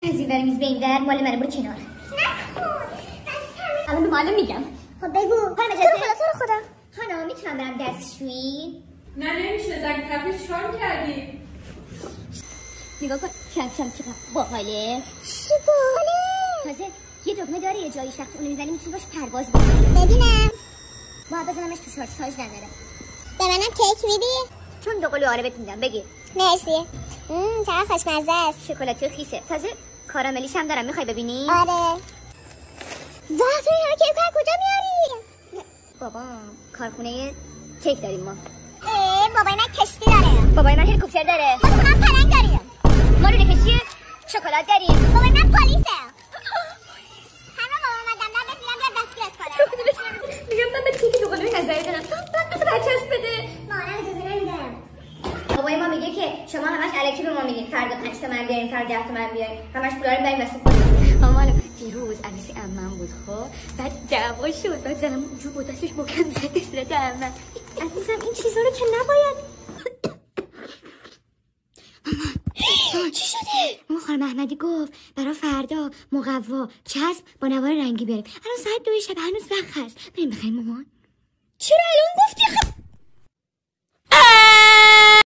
از این ور میز به این در مال منه، برو کنار. نکن. الان به معلم میگم. خب بگو. تو رو خدا. خانم میتونم برم دستشویی؟ نه نمیشه، زنگ کفش چیکار می‌کردی؟ نگاه کن چقدر باحاله. چی باحاله؟ تازه یه دکمه داره یه جایی وقتی اونو میزنی میتونی باش پرواز بکنی. ببینم. ما بزنمش تو شارژ تاج نداره. به منم کیک میدی؟ چون دو قلو آره بهت میدم. بگیر. مرسی. چقدر خوشمزه است. شکلاتی خیسه. تازه کاراملیش هم دارم، میخوای ببینی؟ آره. واه تو این کیک کجا میاری؟ بابا کارخونه کیک داریم ما. بابای من کشتی داره. بابای من هلیکوپتر داره. بابای من پلنگ داریم. ما رو کشتی شکلات داریم. بابای من پلیسه. همه بابا اومدم در بهت میگم بیا دستگیرت کنم. میگم من به کیک دو قلوی نظری دارم. بعد بچه‌ست بده. مادر اجازه نمیدم. بابای ما میگه که شما همش الکی به ما میگین فردا 5 تومن بیارین، فردا 10 تومن بیارین، همش پولا رو بریم واسه خودمون. اما دیروز عروسی عمم بود خب، بعد دعوا شد، بعد زنم اونجور بود دستش محکم زد صورت عمم. عزیزم این چیزا رو که نباید. مامان چی شده؟ اون خانم احمدی گفت برای فردا مقوا چسب با نوار رنگی بریم. الان ساعت 2 شب هنوز وقت هست. بریم بخریم مامان. چرا الان گفتی؟